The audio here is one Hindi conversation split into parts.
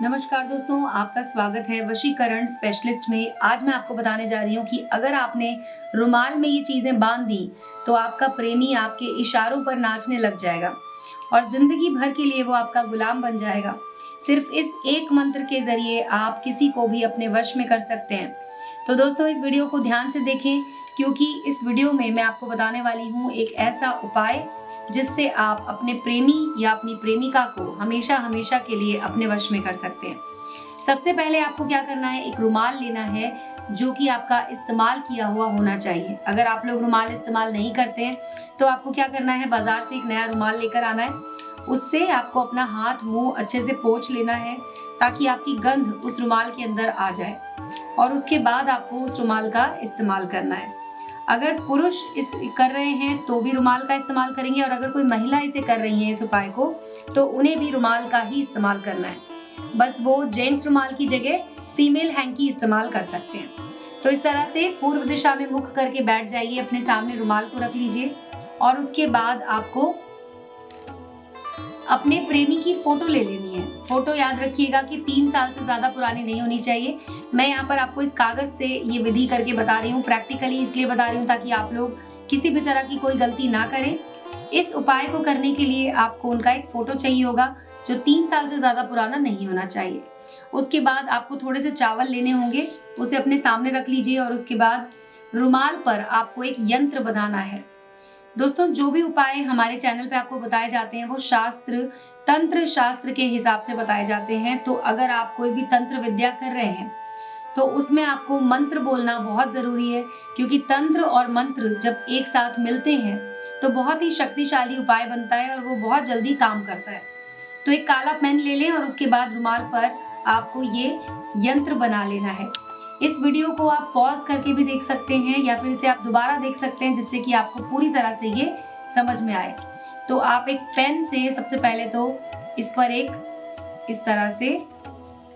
नमस्कार दोस्तों, आपका स्वागत है वशीकरण स्पेशलिस्ट में। आज मैं आपको बताने जा रही हूँ कि अगर आपने रुमाल में ये चीज़ें बांध दी तो आपका प्रेमी आपके इशारों पर नाचने लग जाएगा और ज़िंदगी भर के लिए वो आपका गुलाम बन जाएगा। सिर्फ इस एक मंत्र के ज़रिए आप किसी को भी अपने वश में कर सकते हैं। तो दोस्तों, इस वीडियो को ध्यान से देखें क्योंकि इस वीडियो में मैं आपको बताने वाली हूँ एक ऐसा उपाय जिससे आप अपने प्रेमी या अपनी प्रेमिका को हमेशा हमेशा के लिए अपने वश में कर सकते हैं। सबसे पहले आपको क्या करना है, एक रुमाल लेना है जो कि आपका इस्तेमाल किया हुआ होना चाहिए। अगर आप लोग रुमाल इस्तेमाल नहीं करते हैं तो आपको क्या करना है, बाजार से एक नया रुमाल लेकर आना है। उससे आपको अपना हाथ मुंह अच्छे से पोंछ लेना है ताकि आपकी गंध उस रुमाल के अंदर आ जाए और उसके बाद आपको उस रुमाल का इस्तेमाल करना है। अगर पुरुष इस कर रहे हैं तो भी रुमाल का इस्तेमाल करेंगे और अगर कोई महिला इसे कर रही है इस उपाय को तो उन्हें भी रुमाल का ही इस्तेमाल करना है। बस वो जेंट्स रुमाल की जगह फीमेल हैंकी इस्तेमाल कर सकते हैं। तो इस तरह से पूर्व दिशा में मुख करके बैठ जाइए, अपने सामने रुमाल को रख लीजिए और उसके बाद आपको अपने प्रेमी की फोटो ले लेनी है। फोटो याद रखिएगा कि 3 साल से ज़्यादा पुरानी नहीं होनी चाहिए। मैं यहाँ पर आपको इस कागज़ से ये विधि करके बता रही हूँ, प्रैक्टिकली इसलिए बता रही हूँ ताकि आप लोग किसी भी तरह की कोई गलती ना करें। इस उपाय को करने के लिए आपको उनका एक फ़ोटो चाहिए होगा जो 3 साल से ज़्यादा पुराना नहीं होना चाहिए। उसके बाद आपको थोड़े से चावल लेने होंगे, उसे अपने सामने रख लीजिए और उसके बाद रुमाल पर आपको एक यंत्र बनाना है। दोस्तों, जो भी उपाय हमारे चैनल पे आपको बताए जाते हैं वो तंत्र शास्त्र के हिसाब से बताए जाते हैं। तो अगर आप कोई भी तंत्र विद्या कर रहे हैं तो उसमें आपको मंत्र बोलना बहुत ज़रूरी है क्योंकि तंत्र और मंत्र जब एक साथ मिलते हैं तो बहुत ही शक्तिशाली उपाय बनता है और वो बहुत जल्दी काम करता है। तो एक काला पेन ले लें और उसके बाद रुमाल पर आपको ये यंत्र बना लेना है। इस वीडियो को आप पॉज करके भी देख सकते हैं या फिर इसे आप दोबारा देख सकते हैं जिससे कि आपको पूरी तरह से ये समझ में आए। तो आप एक पेन से सबसे पहले तो इस पर एक इस तरह से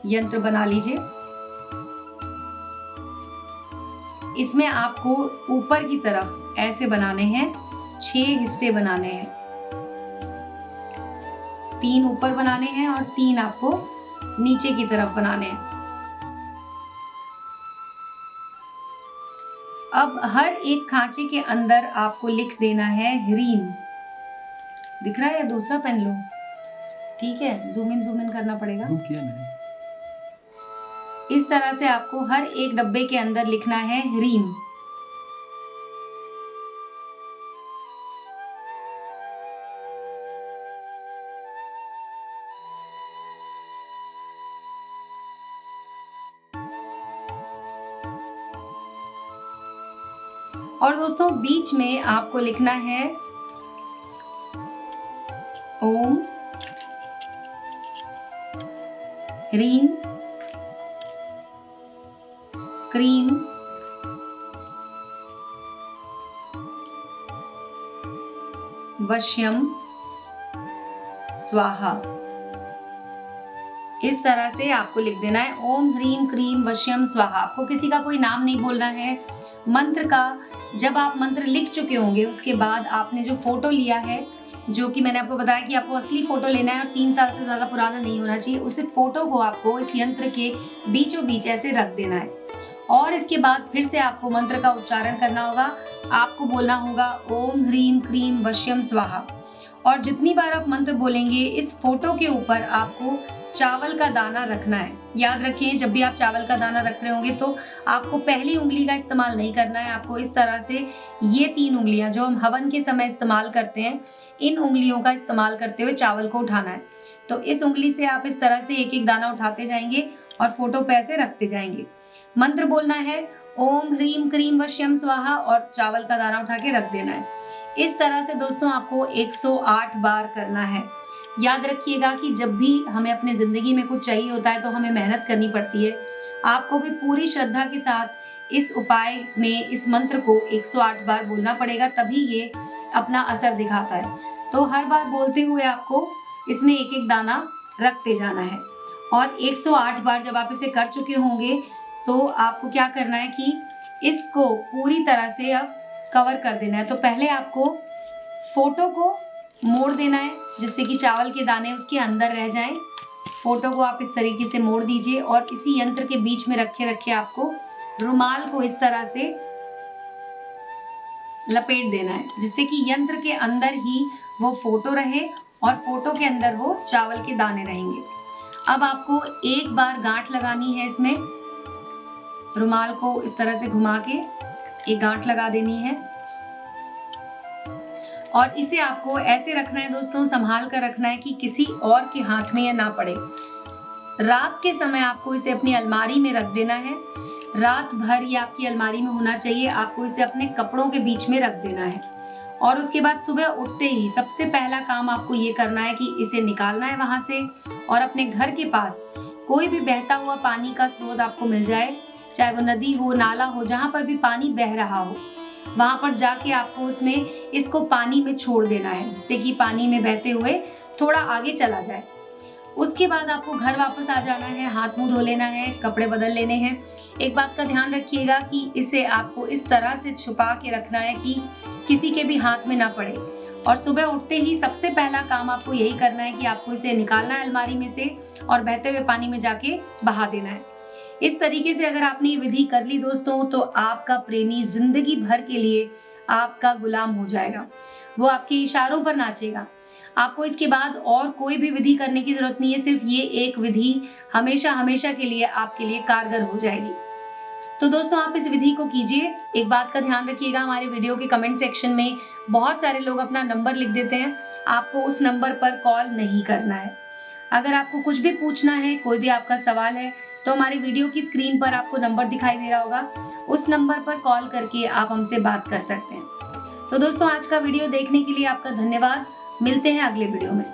यंत्र बना लीजिए। इसमें आपको ऊपर की तरफ ऐसे बनाने हैं, 6 हिस्से बनाने हैं। 3 ऊपर बनाने हैं और 3 आपको नीचे की तरफ बनाने हैं। अब हर एक खांचे के अंदर आपको लिख देना है ह्रीम। दिख रहा है या दूसरा पेन लो? ठीक है, जूम इन करना पड़ेगा। जूम किया मैंने। इस तरह से आपको हर एक डब्बे के अंदर लिखना है ह्रीम। और दोस्तों, बीच में आपको लिखना है ओम ह्रीम क्रीम वश्यम स्वाहा। इस तरह से आपको लिख देना है ओम ह्रीम क्रीम वश्यम स्वाहा। आपको किसी का कोई नाम नहीं बोलना है। मंत्र का जब आप मंत्र लिख चुके होंगे उसके बाद आपने जो फोटो लिया है, जो कि मैंने आपको बताया कि आपको असली फोटो लेना है और 3 साल से ज़्यादा पुराना नहीं होना चाहिए, उस फोटो को आपको इस यंत्र के बीचों बीच ऐसे रख देना है और इसके बाद फिर से आपको मंत्र का उच्चारण करना होगा। आपको बोलना होगा ओम ह्रीम क्रीम वश्यम स्वाहा और जितनी बार आप मंत्र बोलेंगे इस फोटो के ऊपर आपको चावल का दाना रखना है। याद रखें, जब भी आप चावल का दाना रख रहे होंगे तो आपको पहली उंगली का इस्तेमाल नहीं करना है। आपको इस तरह से ये 3 उंगलियां जो हम हवन के समय इस्तेमाल करते हैं, इन उंगलियों का इस्तेमाल करते हुए चावल को उठाना है। तो इस उंगली से आप इस तरह से एक एक दाना उठाते जाएंगे और फोटो पे ऐसे रखते जाएंगे। मंत्र बोलना है ओम ह्रीम क्रीम वश्यम स्वाहा और चावल का दाना उठा के रख देना है। इस तरह से दोस्तों आपको 108 बार करना है। याद रखिएगा कि जब भी हमें अपने ज़िंदगी में कुछ चाहिए होता है तो हमें मेहनत करनी पड़ती है। आपको भी पूरी श्रद्धा के साथ इस उपाय में इस मंत्र को 108 बार बोलना पड़ेगा, तभी ये अपना असर दिखाता है। तो हर बार बोलते हुए आपको इसमें एक एक दाना रखते जाना है और 108 बार जब आप इसे कर चुके होंगे तो आपको क्या करना है कि इसको पूरी तरह से अब कवर कर देना है। तो पहले आपको फोटो को मोड़ देना है जिससे कि चावल के दाने उसके अंदर रह जाएं। फोटो को आप इस तरीके से मोड़ दीजिए और इसी यंत्र के बीच में रखे रखे आपको रुमाल को इस तरह से लपेट देना है, जिससे कि यंत्र के अंदर ही वो फोटो रहे और फोटो के अंदर वो चावल के दाने रहेंगे। अब आपको एक बार गांठ लगानी है, इसमें रुमाल को इस तरह से घुमा के एक गांठ लगा देनी है और इसे आपको ऐसे रखना है दोस्तों, संभाल कर रखना है कि किसी और के हाथ में यह ना पड़े। रात के समय आपको इसे अपनी अलमारी में रख देना है। रात भर ये आपकी अलमारी में होना चाहिए। आपको इसे अपने कपड़ों के बीच में रख देना है और उसके बाद सुबह उठते ही सबसे पहला काम आपको ये करना है कि इसे निकालना है वहां से और अपने घर के पास कोई भी बहता हुआ पानी का स्रोत आपको मिल जाए, चाहे वो नदी हो, नाला हो, जहां पर भी पानी बह रहा हो, वहां पर जाके आपको उसमें इसको पानी में छोड़ देना है, जिससे कि पानी में बहते हुए थोड़ा आगे चला जाए। उसके बाद आपको घर वापस आ जाना है, हाथ मुंह धो लेना है, कपड़े बदल लेने हैं। एक बात का ध्यान रखिएगा कि इसे आपको इस तरह से छुपा के रखना है कि किसी के भी हाथ में ना पड़े और सुबह उठते ही सबसे पहला काम आपको यही करना है कि आपको इसे निकालना है अलमारी में से और बहते हुए पानी में जाके बहा देना है। इस तरीके से अगर आपने ये विधि कर ली दोस्तों, तो आपका प्रेमी जिंदगी भर के लिए आपका गुलाम हो जाएगा। वो आपके इशारों पर नाचेगा। आपको इसके बाद और कोई भी विधि करने की जरूरत नहीं है, सिर्फ ये एक विधि हमेशा हमेशा के लिए आपके लिए कारगर हो जाएगी। तो दोस्तों आप इस विधि को कीजिए। एक बात का ध्यान रखिएगा, हमारे वीडियो के कमेंट सेक्शन में बहुत सारे लोग अपना नंबर लिख देते हैं। आपको उस नंबर पर कॉल नहीं करना है। अगर आपको कुछ भी पूछना है, कोई भी आपका सवाल है, तो हमारी वीडियो की स्क्रीन पर आपको नंबर दिखाई दे रहा होगा, उस नंबर पर कॉल करके आप हमसे बात कर सकते हैं। तो दोस्तों आज का वीडियो देखने के लिए आपका धन्यवाद। मिलते हैं अगले वीडियो में।